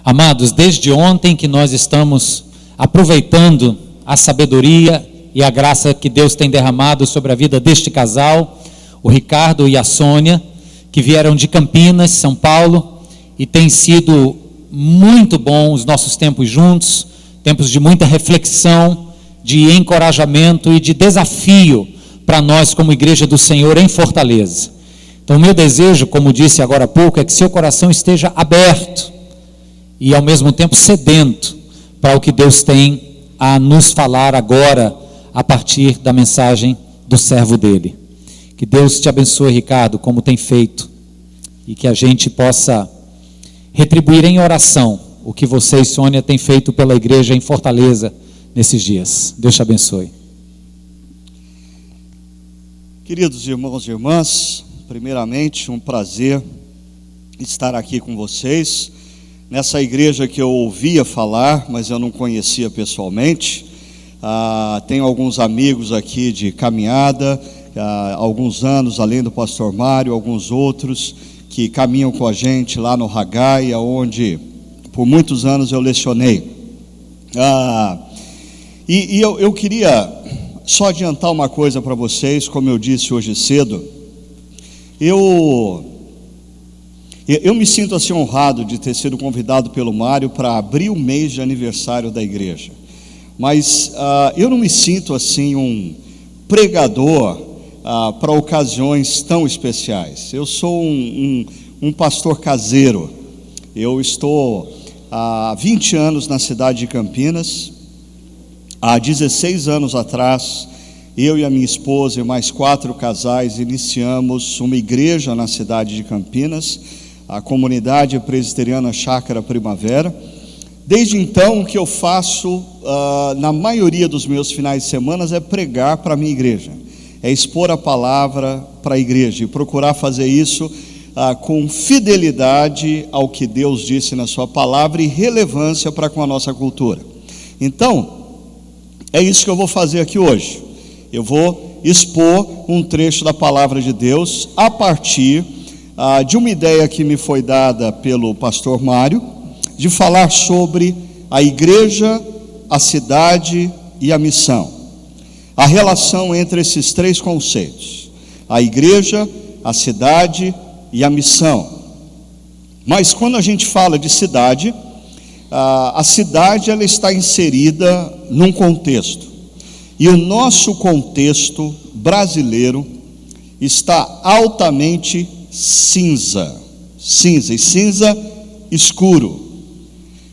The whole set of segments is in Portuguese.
Amados, desde ontem que nós estamos aproveitando a sabedoria e a graça que Deus tem derramado sobre a vida deste casal, o Ricardo e a Sônia, que vieram de Campinas, São Paulo, e tem sido muito bom os nossos tempos juntos, tempos de muita reflexão, de encorajamento e de desafio para nós como Igreja do Senhor em Fortaleza. Então o meu desejo, como disse agora há pouco, é que seu coração esteja aberto e ao mesmo tempo sedento para o que Deus tem a nos falar agora, a partir da mensagem do servo dele. Que Deus te abençoe, Ricardo, como tem feito, e que a gente possa retribuir em oração o que você e Sônia têm feito pela igreja em Fortaleza nesses dias. Deus te abençoe. Queridos irmãos e irmãs, primeiramente um prazer estar aqui com vocês, nessa igreja que eu ouvia falar, mas eu não conhecia pessoalmente. Tenho alguns amigos aqui de caminhada, há alguns anos, além do pastor Mário, alguns outros que caminham com a gente lá no Haggai, onde por muitos anos eu lecionei. Eu queria só adiantar uma coisa para vocês, como eu disse hoje cedo. Eu me sinto assim honrado de ter sido convidado pelo Mário para abrir o mês de aniversário da igreja. Mas eu não me sinto assim um pregador para ocasiões tão especiais. Eu sou um pastor caseiro. Eu estou há 20 anos na cidade de Campinas. Há 16 anos atrás, eu e a minha esposa e mais 4 casais iniciamos uma igreja na cidade de Campinas, a comunidade presbiteriana Chácara Primavera. Desde então, o que eu faço na maioria dos meus finais de semana é pregar para a minha igreja, é expor a palavra para a igreja e procurar fazer isso com fidelidade ao que Deus disse na sua palavra e relevância para com a nossa cultura. Então, é isso que eu vou fazer aqui hoje. Eu vou expor um trecho da palavra de Deus a partir de uma ideia que me foi dada pelo pastor Mário, de falar sobre a igreja, a cidade e a missão. A relação entre esses 3 conceitos: a igreja, a cidade e a missão. Mas quando a gente fala de cidade, a cidade ela está inserida num contexto. E o nosso contexto brasileiro está altamente cinza. E cinza escuro.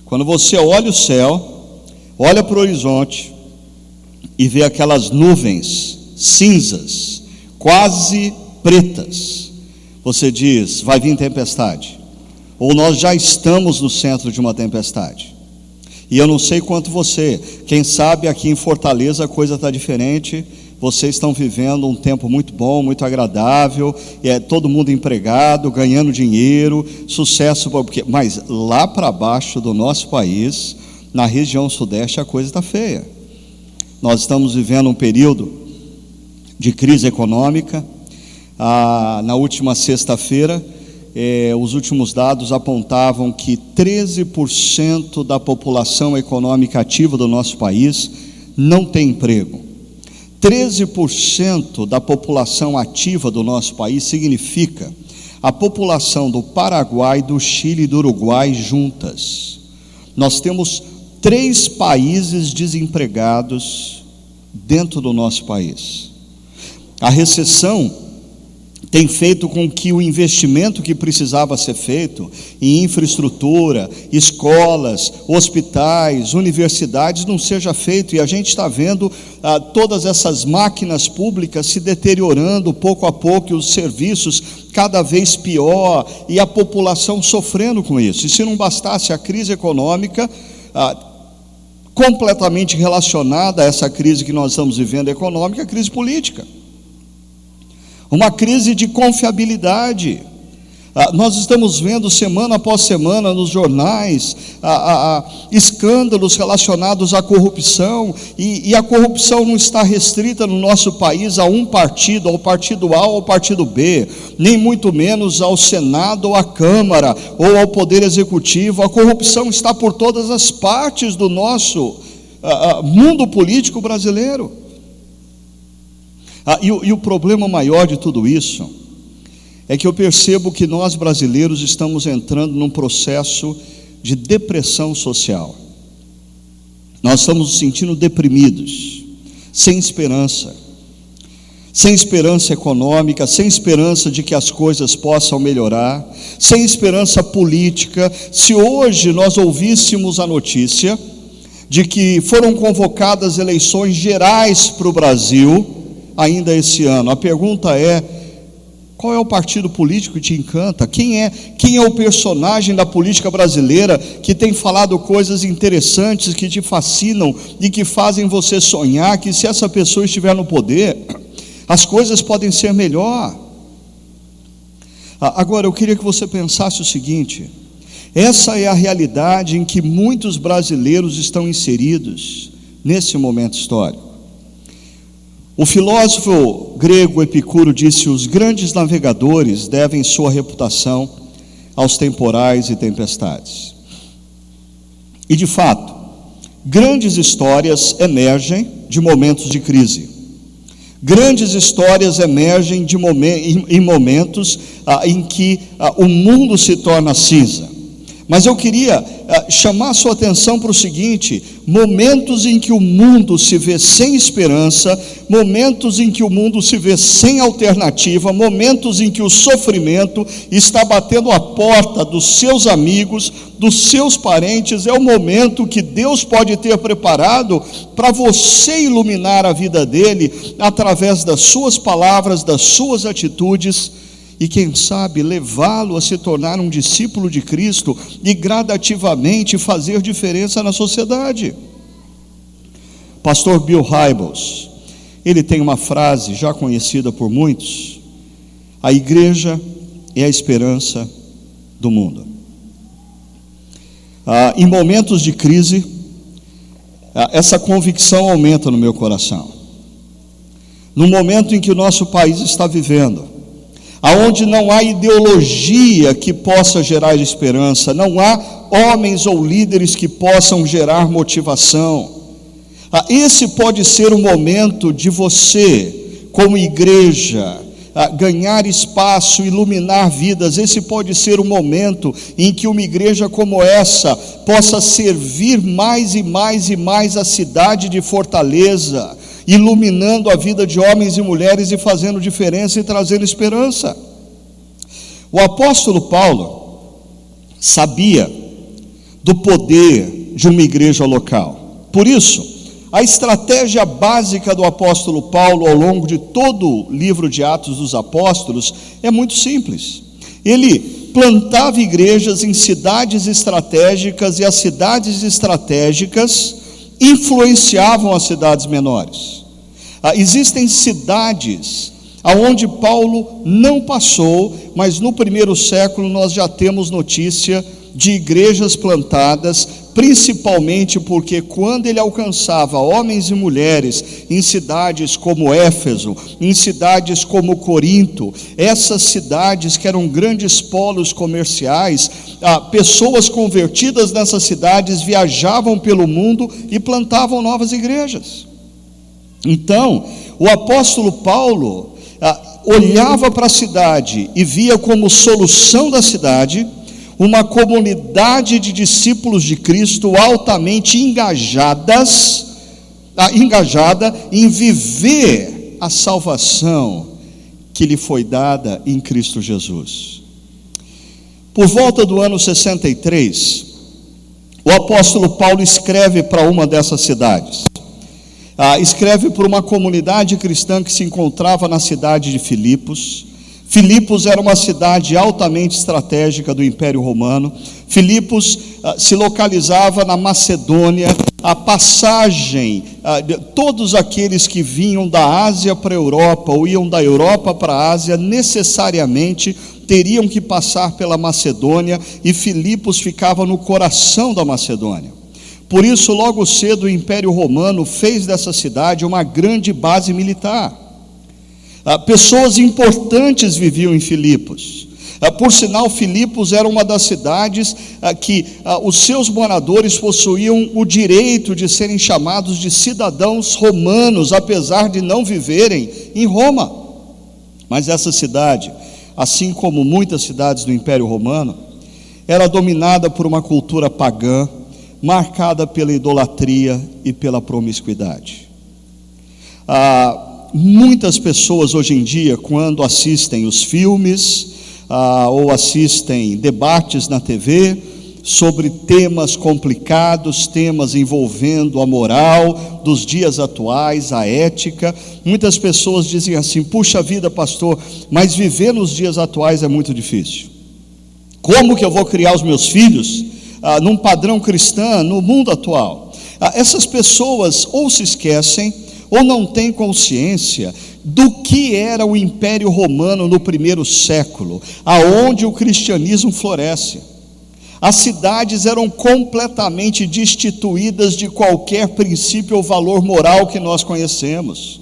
Quando você olha o céu, olha para o horizonte e vê aquelas nuvens cinzas, quase pretas, você diz: vai vir tempestade. Ou nós já estamos no centro de uma tempestade. E eu não sei quanto você, quem sabe aqui em Fortaleza a coisa está diferente, vocês estão vivendo um tempo muito bom, muito agradável, todo mundo empregado, ganhando dinheiro, sucesso, mas lá para baixo do nosso país, na região sudeste, a coisa está feia. Nós estamos vivendo um período de crise econômica. Na última sexta-feira, os últimos dados apontavam que 13% da população econômica ativa do nosso país não tem emprego. 13% da população ativa do nosso país significa a população do Paraguai, do Chile e do Uruguai juntas. Nós temos 3 países desempregados dentro do nosso país. A recessão tem feito com que o investimento que precisava ser feito em infraestrutura, escolas, hospitais, universidades não seja feito, e a gente está vendo todas essas máquinas públicas se deteriorando pouco a pouco, e os serviços cada vez pior, e a população sofrendo com isso. E se não bastasse a crise econômica, completamente relacionada a essa crise que nós estamos vivendo econômica, a crise política. Uma crise de confiabilidade. Nós estamos vendo semana após semana nos jornais escândalos relacionados à corrupção, e a corrupção não está restrita no nosso país a um partido, ao partido A ou ao partido B, nem muito menos ao Senado ou à Câmara ou ao Poder Executivo. A corrupção está por todas as partes do nosso mundo político brasileiro. E o problema maior de tudo isso é que eu percebo que nós brasileiros estamos entrando num processo de depressão social. Nós estamos nos sentindo deprimidos, sem esperança econômica, sem esperança de que as coisas possam melhorar, sem esperança política. Se hoje nós ouvíssemos a notícia de que foram convocadas eleições gerais para o Brasil ainda esse ano, a pergunta é: qual é o partido político que te encanta? Quem é o personagem da política brasileira que tem falado coisas interessantes, que te fascinam e que fazem você sonhar que, se essa pessoa estiver no poder, as coisas podem ser melhor? Agora, eu queria que você pensasse o seguinte: essa é a realidade em que muitos brasileiros estão inseridos nesse momento histórico. O filósofo grego Epicuro disse: os grandes navegadores devem sua reputação aos temporais e tempestades. E de fato, grandes histórias emergem de momentos de crise. Grandes histórias emergem em momentos em que o mundo se torna cinza. Mas eu queria chamar a sua atenção para o seguinte: momentos em que o mundo se vê sem esperança, momentos em que o mundo se vê sem alternativa, momentos em que o sofrimento está batendo a porta dos seus amigos, dos seus parentes, é o momento que Deus pode ter preparado para você iluminar a vida dele através das suas palavras, das suas atitudes, e quem sabe levá-lo a se tornar um discípulo de Cristo e gradativamente fazer diferença na sociedade. Pastor Bill Hybels, ele tem uma frase já conhecida por muitos: a igreja é a esperança do mundo. Em momentos de crise, essa convicção aumenta no meu coração. No momento em que o nosso país está vivendo, aonde não há ideologia que possa gerar esperança, não há homens ou líderes que possam gerar motivação, esse pode ser o momento de você, como igreja, ganhar espaço, iluminar vidas. Esse pode ser o momento em que uma igreja como essa possa servir mais e mais e mais a cidade de Fortaleza, iluminando a vida de homens e mulheres e fazendo diferença e trazendo esperança. O apóstolo Paulo sabia do poder de uma igreja local. Por isso, a estratégia básica do apóstolo Paulo ao longo de todo o livro de Atos dos Apóstolos é muito simples. Ele plantava igrejas em cidades estratégicas, e as cidades estratégicas influenciavam as cidades menores. Existem cidades aonde Paulo não passou, mas no primeiro século nós já temos notícia de igrejas plantadas, principalmente porque quando ele alcançava homens e mulheres em cidades como Éfeso, em cidades como Corinto, essas cidades que eram grandes polos comerciais, pessoas convertidas nessas cidades viajavam pelo mundo e plantavam novas igrejas. Então, o apóstolo Paulo olhava para a cidade e via como solução da cidade uma comunidade de discípulos de Cristo altamente engajada em viver a salvação que lhe foi dada em Cristo Jesus. Por volta do ano 63, o apóstolo Paulo escreve para uma dessas cidades. Escreve para uma comunidade cristã que se encontrava na cidade de Filipos. Filipos era uma cidade altamente estratégica do Império Romano. Filipos se localizava na Macedônia. A passagem de todos aqueles que vinham da Ásia para a Europa ou iam da Europa para a Ásia necessariamente teriam que passar pela Macedônia, e Filipos ficava no coração da Macedônia. Por isso, logo cedo, o Império Romano fez dessa cidade uma grande base militar. Pessoas importantes viviam em Filipos. Por sinal, Filipos era uma das cidades que os seus moradores possuíam o direito de serem chamados de cidadãos romanos, apesar de não viverem em Roma. Mas essa cidade, assim como muitas cidades do Império Romano, era dominada por uma cultura pagã, marcada pela idolatria e pela promiscuidade. Muitas pessoas hoje em dia, quando assistem os filmes, ou assistem debates na TV sobre temas complicados, temas envolvendo a moral dos dias atuais, a ética, muitas pessoas dizem assim: puxa vida, pastor, mas viver nos dias atuais é muito difícil. Como que eu vou criar os meus filhos num padrão cristão no mundo atual? Essas pessoas ou se esquecem ou não têm consciência do que era o Império Romano no primeiro século, aonde o cristianismo floresce. As cidades eram completamente destituídas de qualquer princípio ou valor moral que nós conhecemos.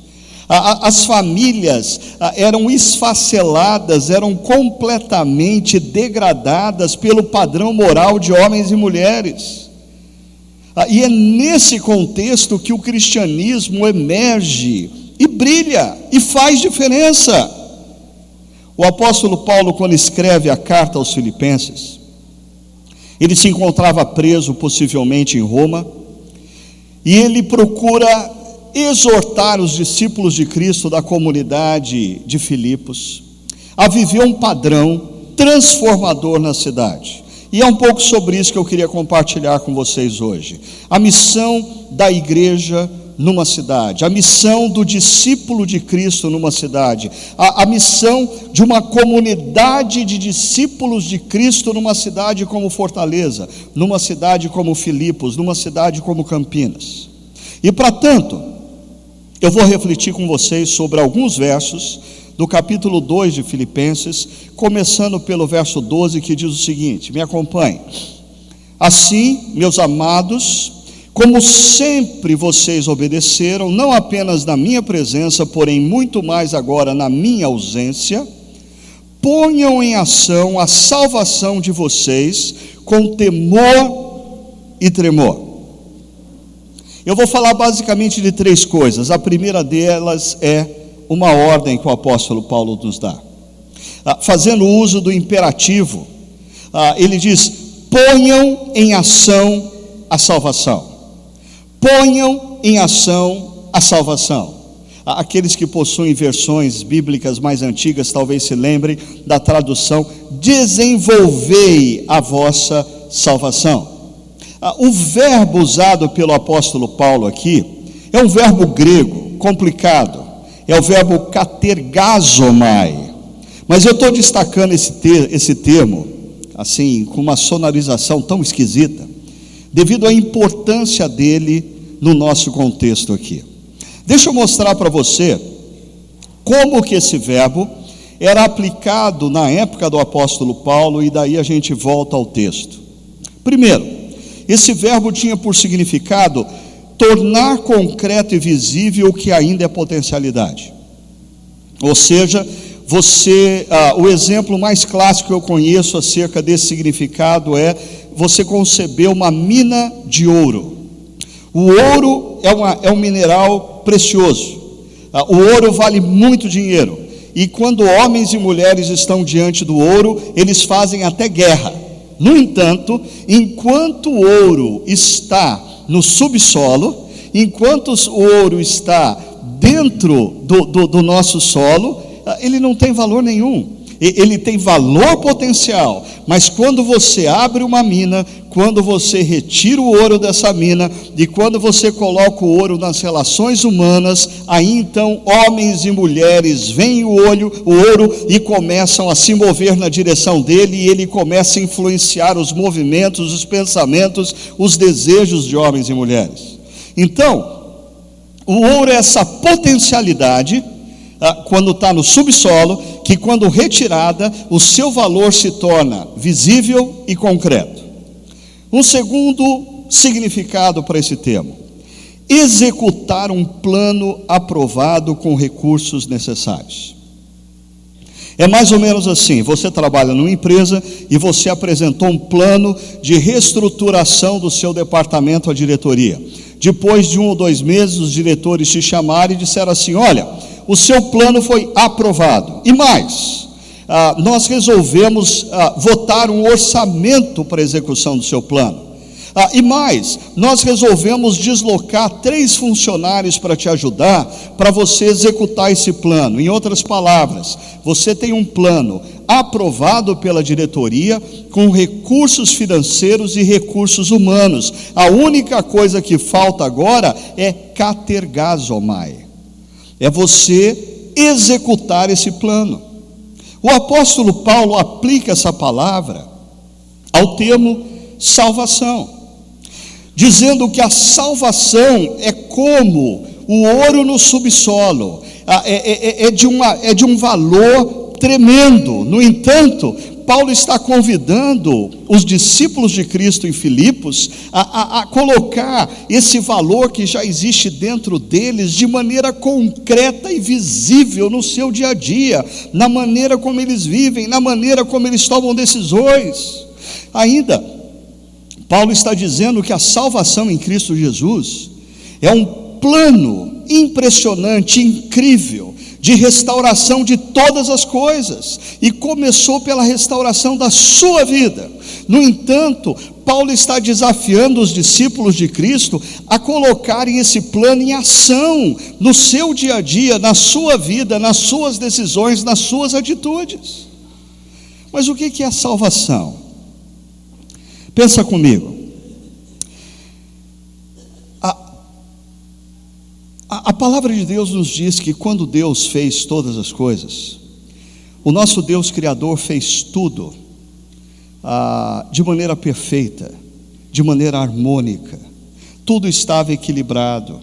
As famílias eram esfaceladas, eram completamente degradadas pelo padrão moral de homens e mulheres. E é nesse contexto que o cristianismo emerge e brilha e faz diferença. O apóstolo Paulo, quando escreve a carta aos Filipenses, ele se encontrava preso, possivelmente em Roma, e ele procura exortar os discípulos de Cristo da comunidade de Filipos a viver um padrão transformador na cidade. E é um pouco sobre isso que eu queria compartilhar com vocês hoje. A missão da igreja numa cidade, a missão do discípulo de Cristo numa cidade, a missão de uma comunidade de discípulos de Cristo numa cidade como Fortaleza, numa cidade como Filipos, numa cidade como Campinas. E para tanto, eu vou refletir com vocês sobre alguns versos do capítulo 2 de Filipenses, começando pelo verso 12, que diz o seguinte, me acompanhe: assim, meus amados, como sempre vocês obedeceram, não apenas na minha presença, porém muito mais agora na minha ausência, ponham em ação a salvação de vocês com temor e tremor. Eu vou falar basicamente de três coisas. A primeira delas é uma ordem que o apóstolo Paulo nos dá. Fazendo uso do imperativo, ele diz: ponham em ação a salvação. Ponham em ação a salvação. Aqueles que possuem versões bíblicas mais antigas talvez se lembrem da tradução: desenvolvei a vossa salvação. O verbo usado pelo apóstolo Paulo aqui é um verbo grego complicado, é o verbo katergazomai. Mas eu estou destacando esse termo assim, com uma sonorização tão esquisita, devido à importância dele no nosso contexto aqui. Deixa eu mostrar para você como que esse verbo era aplicado na época do apóstolo Paulo, e daí a gente volta ao texto. Primeiro, esse verbo tinha por significado tornar concreto e visível o que ainda é potencialidade. Ou seja, o exemplo mais clássico que eu conheço acerca desse significado é você conceber uma mina de ouro. O ouro é um mineral precioso. O ouro vale muito dinheiro. E quando homens e mulheres estão diante do ouro, eles fazem até guerra. No entanto, enquanto o ouro está no subsolo, enquanto o ouro está dentro do nosso solo, ele não tem valor nenhum. Ele tem valor potencial, mas quando você abre uma mina, quando você retira o ouro dessa mina, e quando você coloca o ouro nas relações humanas, aí então homens e mulheres veem o ouro e começam a se mover na direção dele, e ele começa a influenciar os movimentos, os pensamentos, os desejos de homens e mulheres. Então, o ouro é essa potencialidade, quando está no subsolo, que quando retirada, o seu valor se torna visível e concreto. Um segundo significado para esse termo: executar um plano aprovado com recursos necessários. É mais ou menos assim: você trabalha numa empresa e você apresentou um plano de reestruturação do seu departamento à diretoria. Depois de 1 ou 2 meses, os diretores te chamaram e disseram assim: olha, o seu plano foi aprovado. E mais, nós resolvemos votar um orçamento para a execução do seu plano. E mais, nós resolvemos deslocar 3 funcionários para te ajudar, para você executar esse plano. Em outras palavras, você tem um plano aprovado pela diretoria, com recursos financeiros e recursos humanos. A única coisa que falta agora é katergazomai, é você executar esse plano. O apóstolo Paulo aplica essa palavra ao termo salvação, dizendo que a salvação é como o ouro no subsolo, é de um valor tremendo. No entanto, Paulo está convidando os discípulos de Cristo em Filipos a colocar esse valor que já existe dentro deles de maneira concreta e visível no seu dia a dia, na maneira como eles vivem, na maneira como eles tomam decisões. Ainda, Paulo está dizendo que a salvação em Cristo Jesus é um plano impressionante, incrível, de restauração de todas as coisas, e começou pela restauração da sua vida. No entanto, Paulo está desafiando os discípulos de Cristo a colocarem esse plano em ação, no seu dia a dia, na sua vida, nas suas decisões, nas suas atitudes. Mas o que é a salvação? Pensa comigo. A palavra de Deus nos diz que quando Deus fez todas as coisas, o nosso Deus Criador fez tudo de maneira perfeita, de maneira harmônica. Tudo estava equilibrado,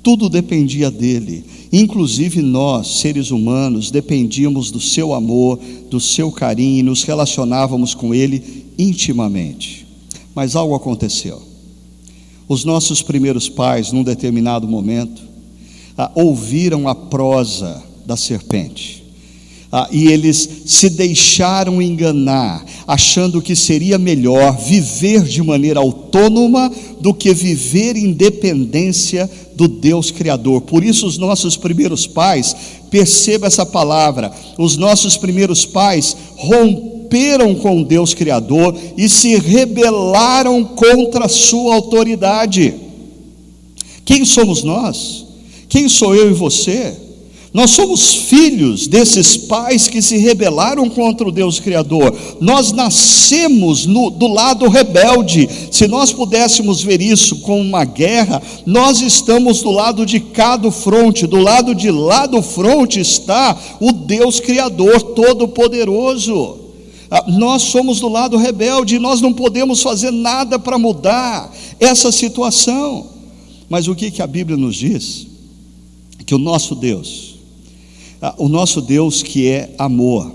tudo dependia dele. Inclusive nós, seres humanos, dependíamos do seu amor, do seu carinho, e nos relacionávamos com ele intimamente. Mas algo aconteceu. Os nossos primeiros pais, num determinado momento, ouviram a prosa da serpente, e eles se deixaram enganar, achando que seria melhor viver de maneira autônoma do que viver em dependência do Deus Criador. Por isso os nossos primeiros pais, perceba essa palavra, os nossos primeiros pais romperam com Deus Criador e se rebelaram contra a sua autoridade. Quem somos nós? Quem sou eu e você? Nós somos filhos desses pais que se rebelaram contra o Deus Criador. Nós nascemos do lado rebelde. Se nós pudéssemos ver isso como uma guerra, nós estamos do lado de cá do fronte. Do lado de lá do fronte está o Deus Criador Todo-Poderoso. Nós somos do lado rebelde e nós não podemos fazer nada para mudar essa situação. Mas o que a Bíblia nos diz? Que o nosso Deus que é amor,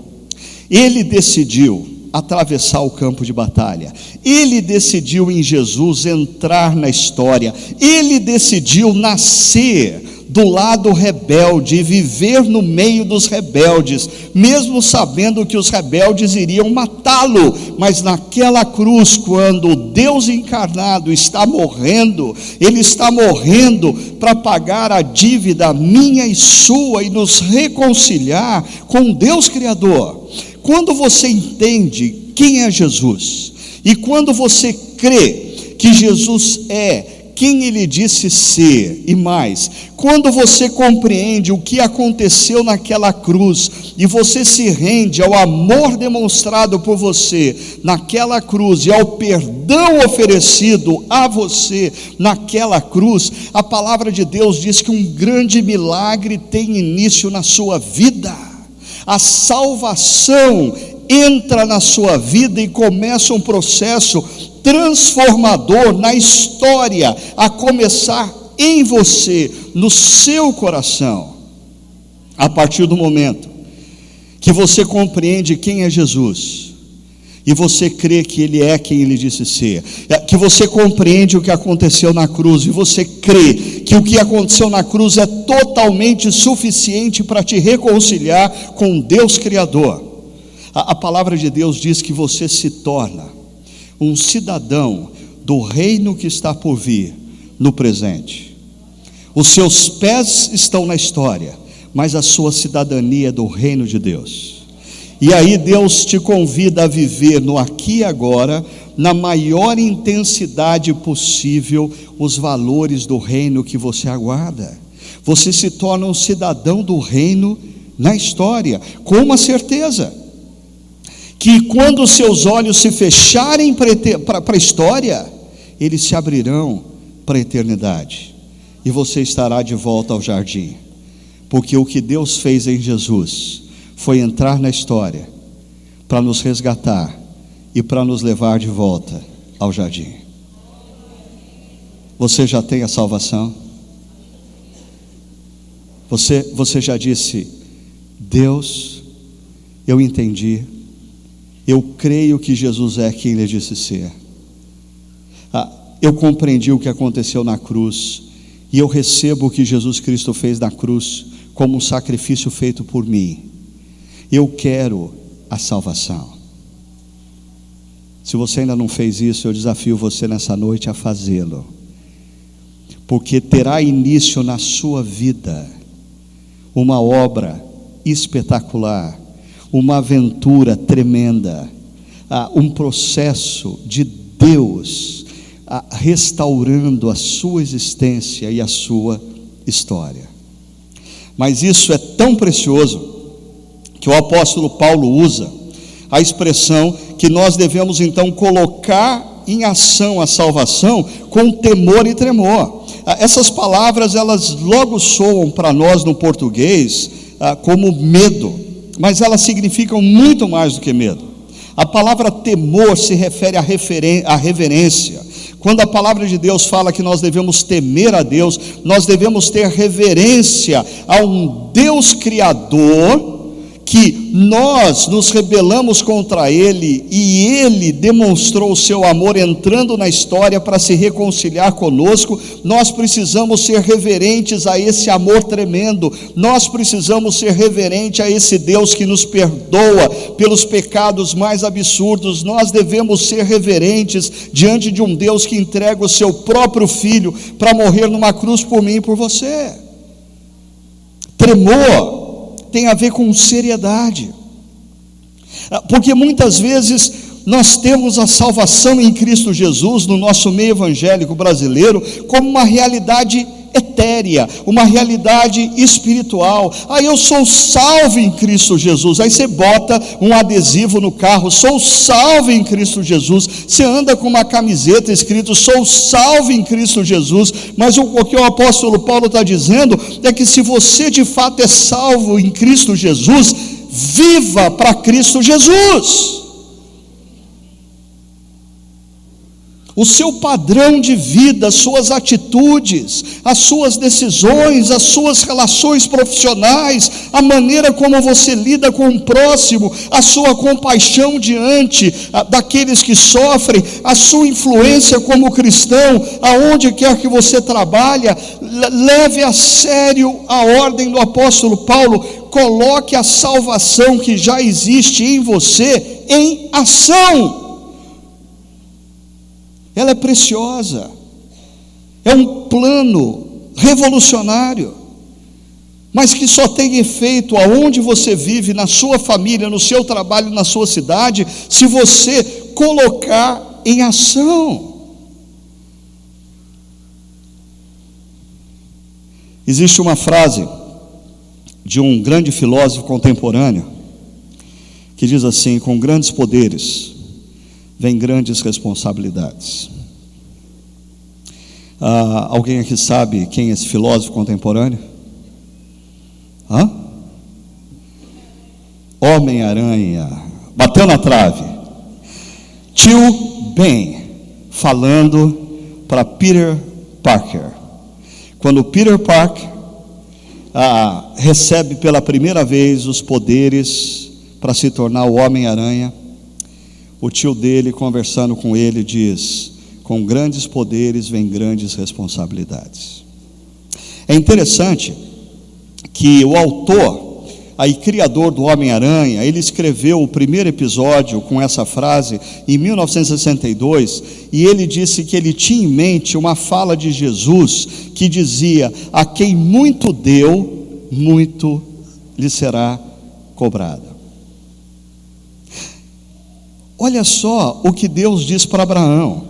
ele decidiu atravessar o campo de batalha, ele decidiu em Jesus entrar na história, ele decidiu nascer do lado rebelde e viver no meio dos rebeldes, mesmo sabendo que os rebeldes iriam matá-lo. Mas naquela cruz, quando o Deus encarnado está morrendo, ele está morrendo para pagar a dívida minha e sua e nos reconciliar com Deus Criador. Quando você entende quem é Jesus, e quando você crê que Jesus é quem ele disse ser, e mais, quando você compreende o que aconteceu naquela cruz, e você se rende ao amor demonstrado por você naquela cruz, e ao perdão oferecido a você naquela cruz, a palavra de Deus diz que um grande milagre tem início na sua vida. A salvação entra na sua vida e começa um processo transformador na história, a começar em você, no seu coração, a partir do momento que você compreende quem é Jesus, e você crê que Ele é quem Ele disse ser, que você compreende o que aconteceu na cruz, e você crê que o que aconteceu na cruz é totalmente suficiente para te reconciliar com Deus Criador, a palavra de Deus diz que você se torna um cidadão do reino que está por vir no presente. Os seus pés estão na história, mas a sua cidadania é do reino de Deus. E aí Deus te convida a viver no aqui e agora, na maior intensidade possível, os valores do reino que você aguarda. Você se torna um cidadão do reino na história, com uma certeza, que quando os seus olhos se fecharem para a história, eles se abrirão para a eternidade, e você estará de volta ao jardim, porque o que Deus fez em Jesus foi entrar na história para nos resgatar e para nos levar de volta ao jardim. Você já tem a salvação? Você já disse: Deus, eu entendi, eu creio que Jesus é quem Ele disse ser. Eu compreendi o que aconteceu na cruz, e eu recebo o que Jesus Cristo fez na cruz como um sacrifício feito por mim. Eu quero a salvação. Se você ainda não fez isso, eu desafio você nessa noite a fazê-lo, porque terá início na sua vida uma obra espetacular, uma aventura tremenda, um processo de Deus restaurando a sua existência e a sua história. Mas isso é tão precioso que o apóstolo Paulo usa a expressão que nós devemos então colocar em ação a salvação com temor e tremor. Essas palavras, elas logo soam para nós no português como medo, mas elas significam muito mais do que medo. A palavra temor se refere à reverência. Quando a palavra de Deus fala que nós devemos temer a Deus, nós devemos ter reverência a um Deus Criador, que nós nos rebelamos contra Ele, e Ele demonstrou o seu amor entrando na história para se reconciliar conosco. Nós precisamos ser reverentes a esse amor tremendo, nós precisamos ser reverentes a esse Deus que nos perdoa pelos pecados mais absurdos. Nós devemos ser reverentes diante de um Deus que entrega o seu próprio Filho para morrer numa cruz por mim e por você. Tremor tem a ver com seriedade, porque muitas vezes nós temos a salvação em Cristo Jesus no nosso meio evangélico brasileiro como uma realidade etérea, uma realidade espiritual. Eu sou salvo em Cristo Jesus. Aí você bota um adesivo no carro: sou salvo em Cristo Jesus. Você anda com uma camiseta escrito: sou salvo em Cristo Jesus. Mas o que o apóstolo Paulo está dizendo é que se você de fato é salvo em Cristo Jesus, viva para Cristo Jesus. O seu padrão de vida, as suas atitudes, as suas decisões, as suas relações profissionais, a maneira como você lida com o próximo, a sua compaixão diante daqueles que sofrem, a sua influência como cristão, aonde quer que você trabalhe, leve a sério a ordem do apóstolo Paulo. Coloque a salvação que já existe em você em ação. Ela é preciosa, é um plano revolucionário, mas que só tem efeito aonde você vive, na sua família, no seu trabalho, na sua cidade, se você colocar em ação. Existe uma frase de um grande filósofo contemporâneo que diz assim: com grandes poderes vem grandes responsabilidades. Alguém aqui sabe quem é esse filósofo contemporâneo? Homem-Aranha, bateu na trave. Tio Ben, falando para Peter Parker. Quando Peter Parker recebe pela primeira vez os poderes para se tornar o Homem-Aranha, o tio dele, conversando com ele, diz: com grandes poderes vem grandes responsabilidades. É interessante que o autor, aí criador do Homem-Aranha, ele escreveu o primeiro episódio com essa frase em 1962, e ele disse que ele tinha em mente uma fala de Jesus que dizia: a quem muito deu, muito lhe será cobrado. Olha só o que Deus diz para Abraão: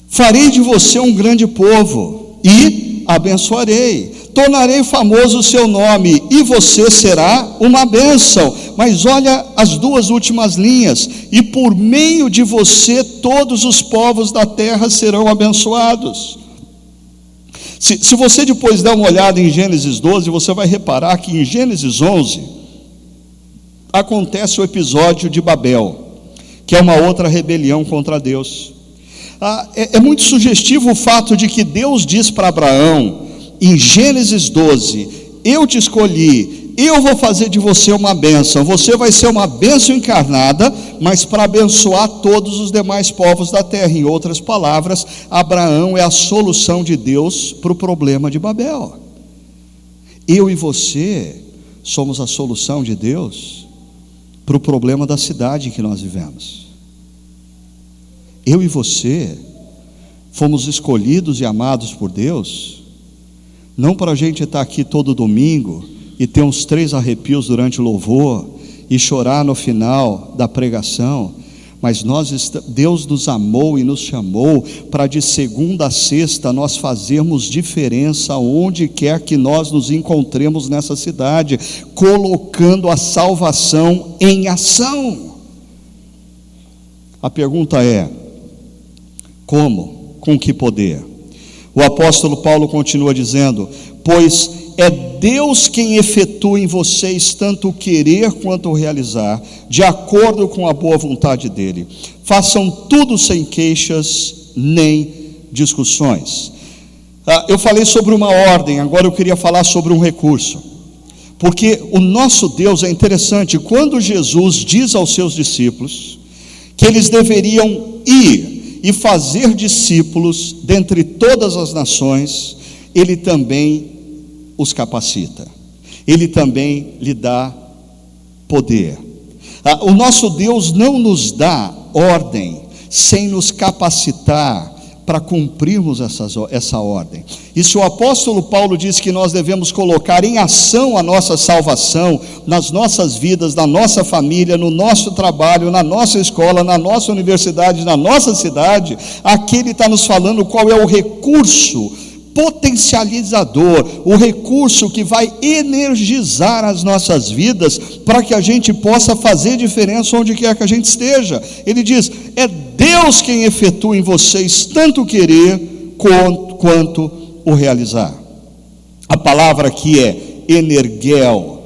farei de você um grande povo e abençoarei, tornarei famoso o seu nome e você será uma bênção. Mas olha as duas últimas linhas: e por meio de você todos os povos da terra serão abençoados. Se você depois der uma olhada em Gênesis 12, você vai reparar que em Gênesis 11 acontece o episódio de Babel, que é uma outra rebelião contra Deus. É muito sugestivo o fato de que Deus diz para Abraão, em Gênesis 12: eu te escolhi, eu vou fazer de você uma bênção, você vai ser uma bênção encarnada, mas para abençoar todos os demais povos da terra. Em outras palavras, Abraão é a solução de Deus para o problema de Babel. Eu e você somos a solução de Deus para o problema da cidade em que nós vivemos. Eu e você fomos escolhidos e amados por Deus, não para a gente estar aqui todo domingo e ter uns 3 arrepios durante o louvor e chorar no final da pregação, mas Deus nos amou e nos chamou para de segunda a sexta nós fazermos diferença onde quer que nós nos encontremos nessa cidade, colocando a salvação em ação. A pergunta é: como? Com que poder? O apóstolo Paulo continua dizendo: pois é Deus quem efetua em vocês tanto o querer quanto o realizar, de acordo com a boa vontade dele. Façam tudo sem queixas nem discussões. Eu falei sobre uma ordem, agora eu queria falar sobre um recurso. Porque o nosso Deus é interessante. Quando Jesus diz aos seus discípulos que eles deveriam ir e fazer discípulos dentre todas as nações, ele também os capacita, ele também lhe dá poder. O nosso Deus não nos dá ordem sem nos capacitar para cumprirmos essa ordem. E se o apóstolo Paulo diz que nós devemos colocar em ação a nossa salvação nas nossas vidas, na nossa família, no nosso trabalho, na nossa escola, na nossa universidade, na nossa cidade, aqui ele está nos falando qual é o recurso potencializador, o recurso que vai energizar as nossas vidas para que a gente possa fazer diferença onde quer que a gente esteja. Ele diz: é Deus quem efetua em vocês tanto o querer quanto o realizar. A palavra aqui é energel,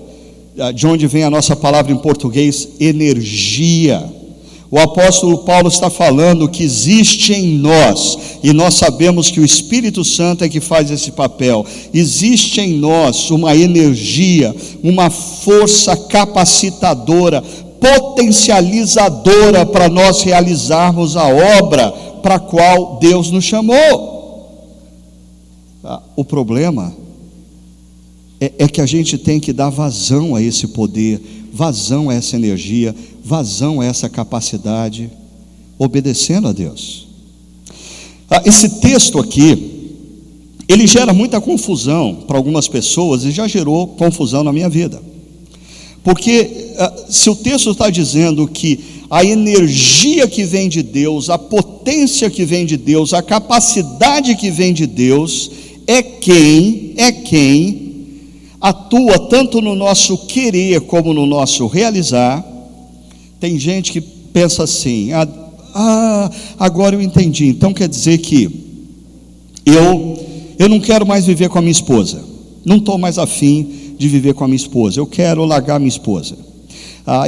de onde vem a nossa palavra em português energia. O apóstolo Paulo está falando que existe em nós, e nós sabemos que o Espírito Santo é que faz esse papel, existe em nós uma energia, uma força capacitadora, potencializadora para nós realizarmos a obra para a qual Deus nos chamou. O problema é que a gente tem que dar vazão a esse poder, vazão a essa energia, vazão a essa capacidade, obedecendo a Deus. Esse texto aqui, ele gera muita confusão para algumas pessoas, e já gerou confusão na minha vida. Porque se o texto está dizendo que a energia que vem de Deus, a potência que vem de Deus, a capacidade que vem de Deus, é quem atua tanto no nosso querer como no nosso realizar. Tem gente que pensa assim: agora eu entendi, então quer dizer que eu não quero mais viver com a minha esposa, não estou mais afim de viver com a minha esposa, eu quero largar a minha esposa.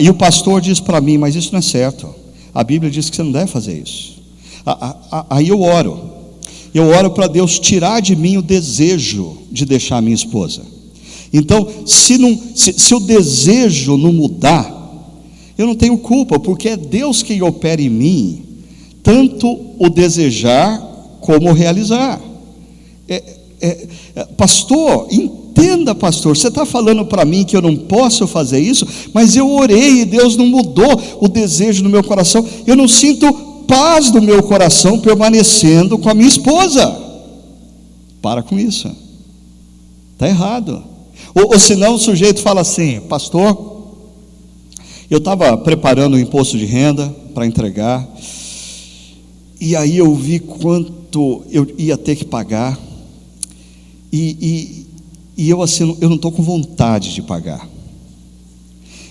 E o pastor diz para mim: mas isso não é certo, a Bíblia diz que você não deve fazer isso. Aí eu oro para Deus tirar de mim o desejo de deixar a minha esposa. Então, se o desejo não mudar, Eu não tenho culpa, porque é Deus quem opera em mim, tanto o desejar como o realizar. Pastor, entenda, pastor, você está falando para mim que eu não posso fazer isso, mas eu orei e Deus não mudou o desejo no meu coração. Eu não sinto paz no meu coração permanecendo com a minha esposa. Para com isso, está errado. Ou senão o sujeito fala assim: pastor, eu estava preparando o imposto de renda para entregar, e aí eu vi quanto eu ia ter que pagar, e eu assim, eu não estou com vontade de pagar.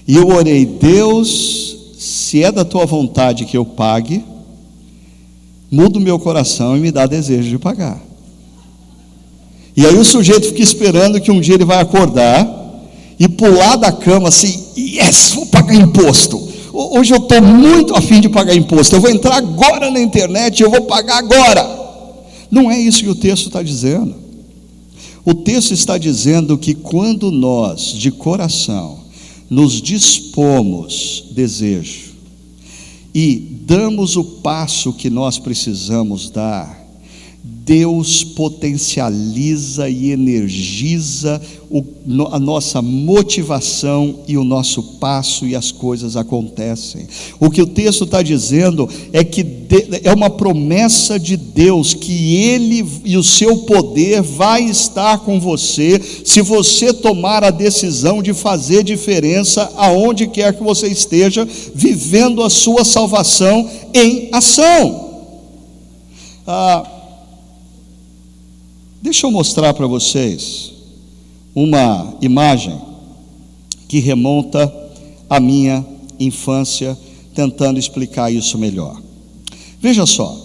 E eu orei: Deus, se é da tua vontade que eu pague, muda o meu coração e me dá desejo de pagar. E aí o sujeito fica esperando que um dia ele vai acordar e pular da cama assim: yes, vou pagar imposto. Hoje eu estou muito afim de pagar imposto, eu vou entrar agora na internet, eu vou pagar agora. Não é isso que o texto está dizendo. O texto está dizendo que quando nós, de coração, nos dispomos desejo e damos o passo que nós precisamos dar, Deus potencializa e energiza a nossa motivação e o nosso passo, e as coisas acontecem. O que o texto está dizendo é que é uma promessa de Deus, que Ele e o seu poder vai estar com você, se você tomar a decisão de fazer diferença aonde quer que você esteja, vivendo a sua salvação em ação. Deixa eu mostrar para vocês uma imagem que remonta à minha infância, tentando explicar isso melhor. Veja só,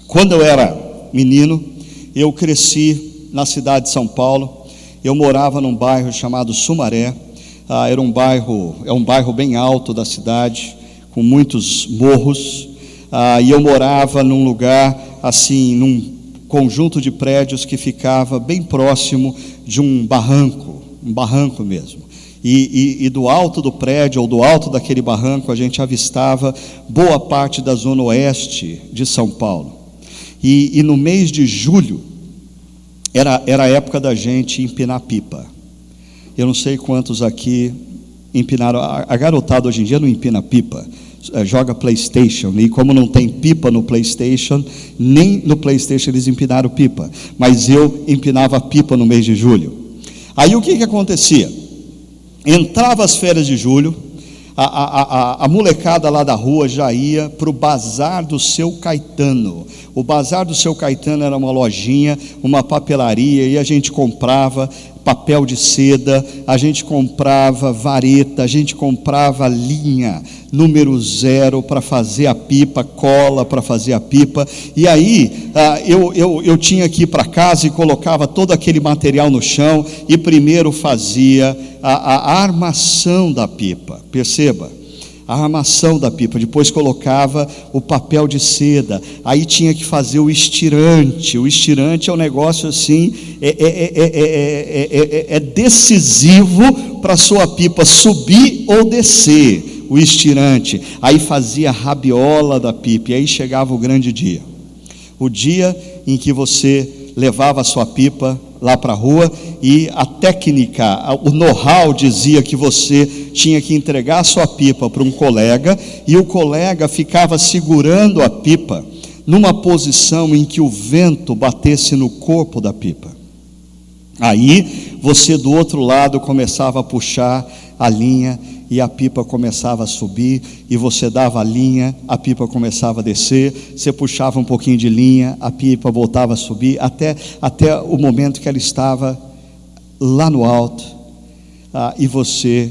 quando eu era menino, eu cresci na cidade de São Paulo. Eu morava num bairro chamado Sumaré. É um bairro bem alto da cidade, com muitos morros, e eu morava num lugar assim, num conjunto de prédios que ficava bem próximo de um barranco mesmo. E do alto do prédio, ou do alto daquele barranco, a gente avistava boa parte da zona oeste de São Paulo. E no mês de julho, era a época da gente empinar pipa. Eu não sei quantos aqui empinaram. A garotada hoje em dia não empina pipa, joga PlayStation, e como não tem pipa no PlayStation, nem no PlayStation eles empinaram pipa, mas eu empinava pipa no mês de julho. Aí o que acontecia? Entrava as férias de julho, a molecada lá da rua já ia para o Bazar do Seu Caetano. O Bazar do Seu Caetano era uma lojinha, uma papelaria, e a gente comprava papel de seda, a gente comprava vareta, a gente comprava linha número 0 para fazer a pipa, cola para fazer a pipa. E aí eu tinha que ir para casa e colocava todo aquele material no chão, e primeiro fazia a armação da pipa. Perceba, a armação da pipa, depois colocava o papel de seda, aí tinha que fazer o estirante. O estirante é um negócio assim, é decisivo para a sua pipa subir ou descer, o estirante. Aí fazia a rabiola da pipa, e aí chegava o grande dia, o dia em que você levava a sua pipa lá para a rua, e a técnica, o know-how dizia que você tinha que entregar a sua pipa para um colega, e o colega ficava segurando a pipa numa posição em que o vento batesse no corpo da pipa. Aí você do outro lado começava a puxar a linha, e a pipa começava a subir, e você dava a linha, a pipa começava a descer, você puxava um pouquinho de linha, a pipa voltava a subir, até o momento que ela estava lá no alto, e você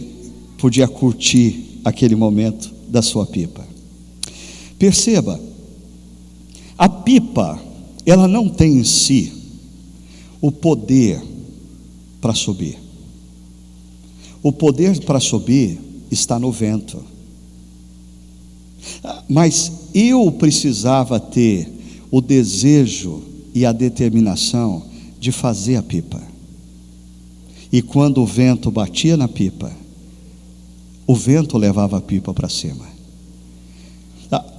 podia curtir aquele momento da sua pipa. Perceba, a pipa, ela não tem em si o poder para subir. O poder para subir está no vento. Mas eu precisava ter o desejo e a determinação de fazer a pipa. E quando o vento batia na pipa, o vento levava a pipa para cima.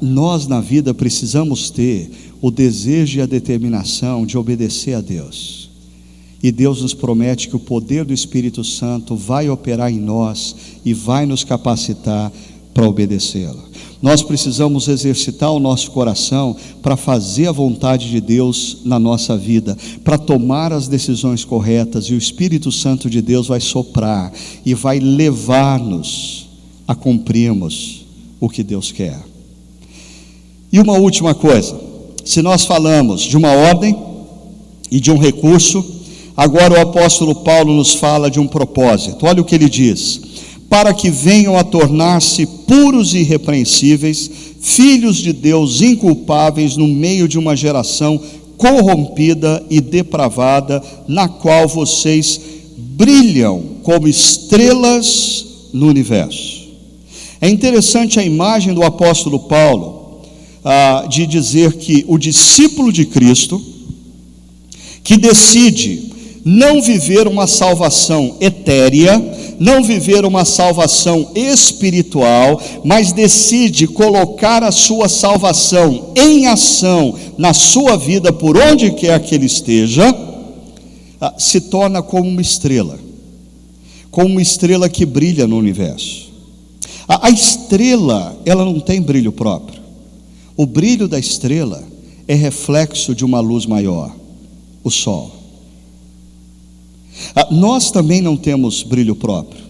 Nós na vida precisamos ter o desejo e a determinação de obedecer a Deus. E Deus nos promete que o poder do Espírito Santo vai operar em nós e vai nos capacitar para obedecê-lo. Nós precisamos exercitar o nosso coração para fazer a vontade de Deus na nossa vida, para tomar as decisões corretas, e o Espírito Santo de Deus vai soprar e vai levar-nos a cumprirmos o que Deus quer. E uma última coisa, se nós falamos de uma ordem e de um recurso, agora o apóstolo Paulo nos fala de um propósito. Olha o que ele diz: para que venham a tornar-se puros e irrepreensíveis, filhos de Deus inculpáveis no meio de uma geração corrompida e depravada, na qual vocês brilham como estrelas no universo. É interessante a imagem do apóstolo Paulo, de dizer que o discípulo de Cristo, que decide não viver uma salvação etérea, não viver uma salvação espiritual, mas decide colocar a sua salvação em ação na sua vida, por onde quer que ele esteja, se torna como uma estrela que brilha no universo. A estrela, ela não tem brilho próprio. O brilho da estrela é reflexo de uma luz maior, o sol. Nós também não temos brilho próprio.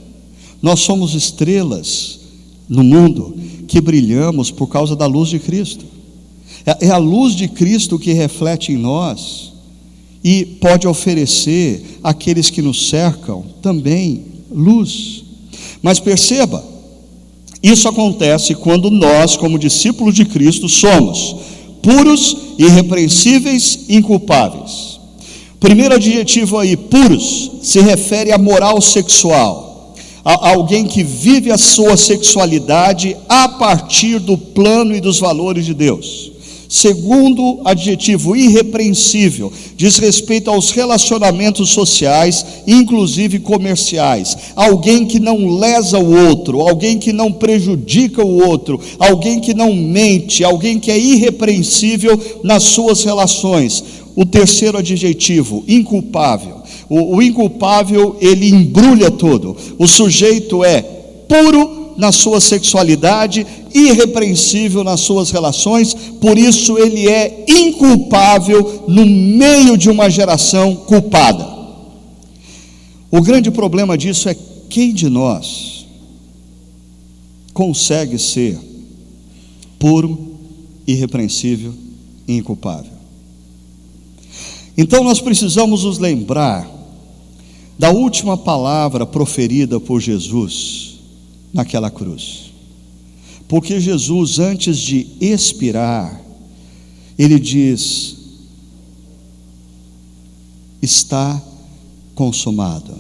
Nós somos estrelas no mundo que brilhamos por causa da luz de Cristo. É a luz de Cristo que reflete em nós e pode oferecer àqueles que nos cercam também luz. Mas perceba, isso acontece quando nós, como discípulos de Cristo, somos puros, irrepreensíveis e inculpáveis. Primeiro adjetivo aí, puros, se refere à moral sexual, a alguém que vive a sua sexualidade a partir do plano e dos valores de Deus. Segundo adjetivo, irrepreensível, diz respeito aos relacionamentos sociais, inclusive comerciais. Alguém que não lesa o outro, alguém que não prejudica o outro, alguém que não mente, alguém que é irrepreensível nas suas relações. O terceiro adjetivo, inculpável. O inculpável, ele embrulha tudo. O sujeito é puro na sua sexualidade, irrepreensível nas suas relações, por isso ele é inculpável no meio de uma geração culpada. O grande problema disso é quem de nós consegue ser puro, irrepreensível e inculpável. Então nós precisamos nos lembrar da última palavra proferida por Jesus naquela cruz. Porque Jesus, antes de expirar, ele diz: está consumado.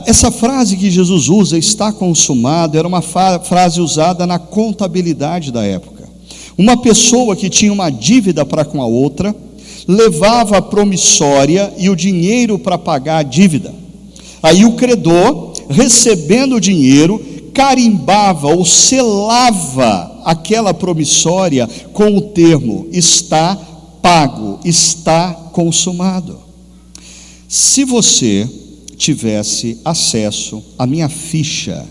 Essa frase que Jesus usa, está consumado, era uma frase usada na contabilidade da época. Uma pessoa que tinha uma dívida para com a outra, levava a promissória e o dinheiro para pagar a dívida. Aí o credor, recebendo o dinheiro, carimbava ou selava aquela promissória com o termo: está pago, está consumado. Se você tivesse acesso à minha ficha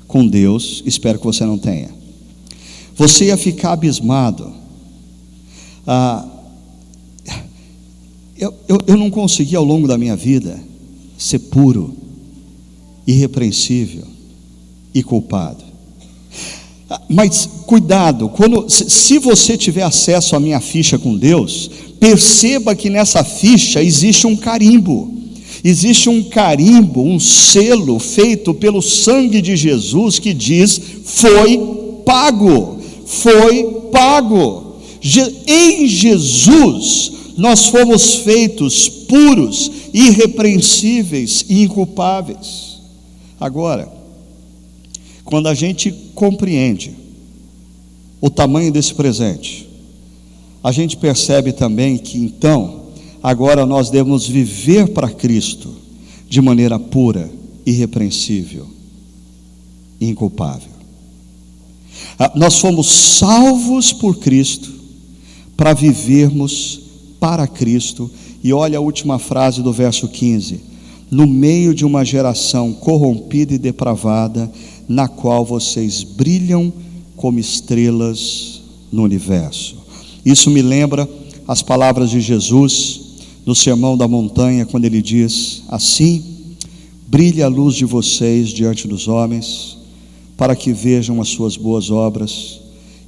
com Deus, espero que você não tenha, você ia ficar abismado. Eu não consegui ao longo da minha vida ser puro, irrepreensível e culpado. Mas cuidado, se você tiver acesso à minha ficha com Deus, perceba que nessa ficha existe um carimbo. Existe um carimbo, um selo feito pelo sangue de Jesus que diz: foi pago, foi pago. Em Jesus nós fomos feitos puros, irrepreensíveis e inculpáveis. Agora, quando a gente compreende o tamanho desse presente, a gente percebe também que então, agora nós devemos viver para Cristo de maneira pura, irrepreensível inculpável. Nós fomos salvos por Cristo para vivermos para Cristo. E olha a última frase do verso 15: no meio de uma geração corrompida e depravada, na qual vocês brilham como estrelas no universo. Isso me lembra as palavras de Jesus no Sermão da Montanha, quando ele diz assim: brilhe a luz de vocês diante dos homens, para que vejam as suas boas obras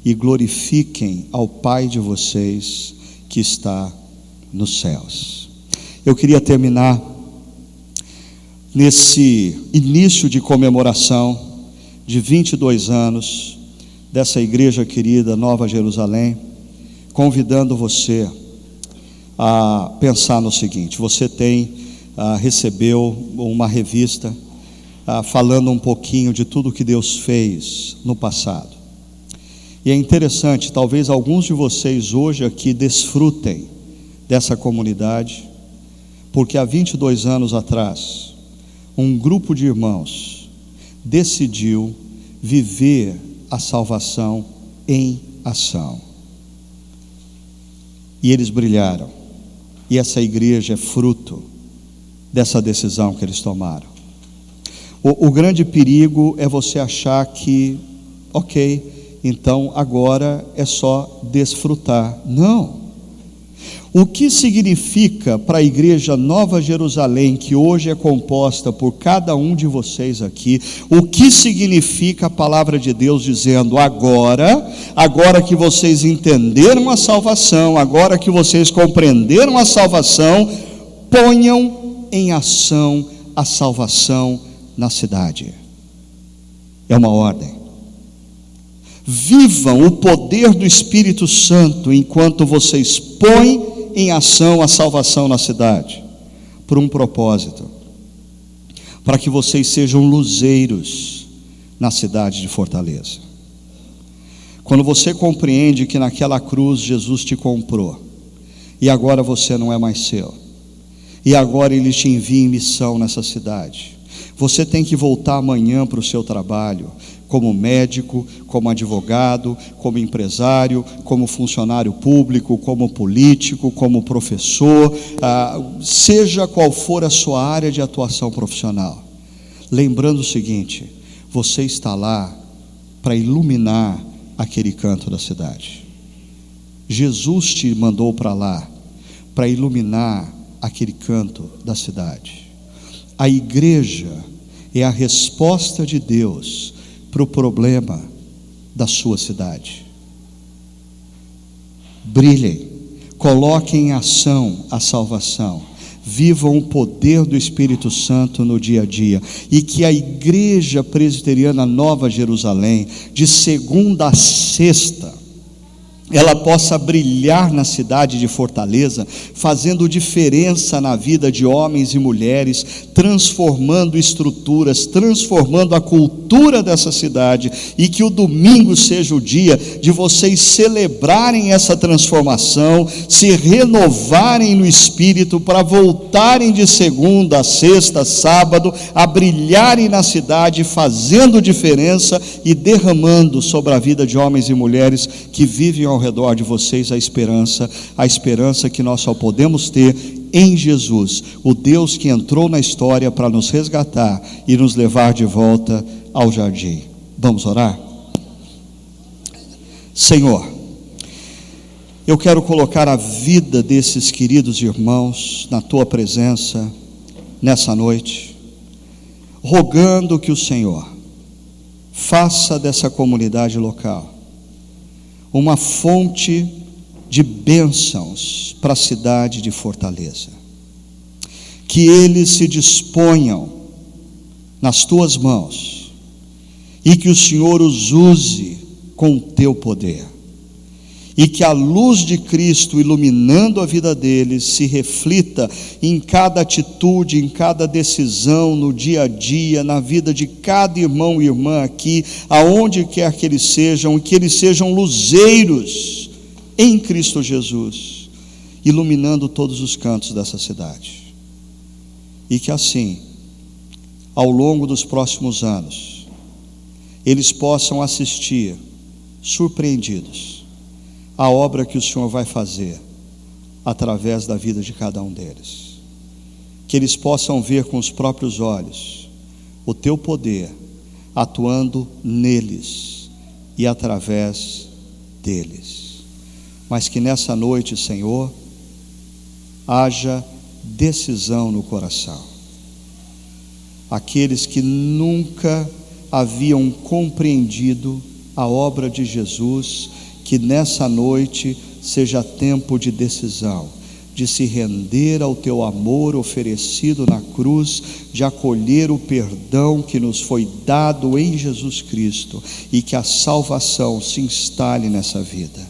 e glorifiquem ao Pai de vocês que está nos céus. Eu queria terminar nesse início de comemoração de 22 anos dessa igreja querida Nova Jerusalém, convidando você a pensar no seguinte: você recebeu uma revista falando um pouquinho de tudo que Deus fez no passado. E é interessante, talvez alguns de vocês hoje aqui desfrutem dessa comunidade, porque há 22 anos atrás, um grupo de irmãos decidiu viver a salvação em ação. E eles brilharam. E essa igreja é fruto dessa decisão que eles tomaram. O grande perigo é você achar que, ok, então agora é só desfrutar. Não. O que significa para a igreja Nova Jerusalém, que hoje é composta por cada um de vocês aqui, o que significa a palavra de Deus dizendo: agora que vocês entenderam a salvação, agora que vocês compreenderam a salvação, ponham em ação a salvação na cidade. É uma ordem. Vivam o poder do Espírito Santo enquanto vocês põem em ação a salvação na cidade, por um propósito: para que vocês sejam luzeiros na cidade de Fortaleza. Quando você compreende que naquela cruz Jesus te comprou, e agora você não é mais seu, e agora Ele te envia em missão nessa cidade, você tem que voltar amanhã para o seu trabalho, como médico, como advogado, como empresário, como funcionário público, como político, como professor, seja qual for a sua área de atuação profissional. Lembrando o seguinte: você está lá para iluminar aquele canto da cidade. Jesus te mandou para lá para iluminar aquele canto da cidade. A igreja é a resposta de Deus para o problema da sua cidade. Brilhem, coloquem em ação a salvação, vivam o poder do Espírito Santo no dia a dia, e que a igreja presbiteriana Nova Jerusalém, de segunda a sexta, ela possa brilhar na cidade de Fortaleza, fazendo diferença na vida de homens e mulheres, transformando estruturas, transformando a cultura dessa cidade, e que o domingo seja o dia de vocês celebrarem essa transformação, se renovarem no Espírito, para voltarem de segunda a sexta, sábado, a brilharem na cidade, fazendo diferença e derramando sobre a vida de homens e mulheres que vivem ao redor de vocês a esperança que nós só podemos ter em Jesus, o Deus que entrou na história para nos resgatar e nos levar de volta ao jardim. Vamos orar? Senhor, eu quero colocar a vida desses queridos irmãos na Tua presença nessa noite, rogando que o Senhor faça dessa comunidade local uma fonte de bênçãos para a cidade de Fortaleza. Que eles se disponham nas Tuas mãos e que o Senhor os use com o Teu poder. E que a luz de Cristo iluminando a vida deles se reflita em cada atitude, em cada decisão, no dia a dia, na vida de cada irmão e irmã aqui, aonde quer que eles sejam luzeiros em Cristo Jesus, iluminando todos os cantos dessa cidade. E que assim, ao longo dos próximos anos, eles possam assistir, surpreendidos, a obra que o Senhor vai fazer através da vida de cada um deles. Que eles possam ver com os próprios olhos o teu poder atuando neles e através deles. Mas que nessa noite, Senhor, haja decisão no coração. Aqueles que nunca haviam compreendido a obra de Jesus, que nessa noite seja tempo de decisão, de se render ao teu amor oferecido na cruz, de acolher o perdão que nos foi dado em Jesus Cristo, e que a salvação se instale nessa vida.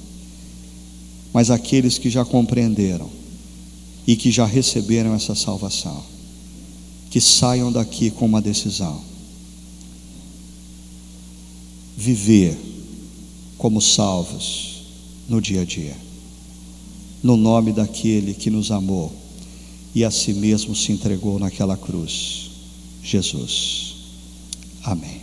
Mas aqueles que já compreenderam e que já receberam essa salvação, que saiam daqui com uma decisão: viver como salvos no dia a dia, no nome daquele que nos amou e a si mesmo se entregou naquela cruz, Jesus. Amém.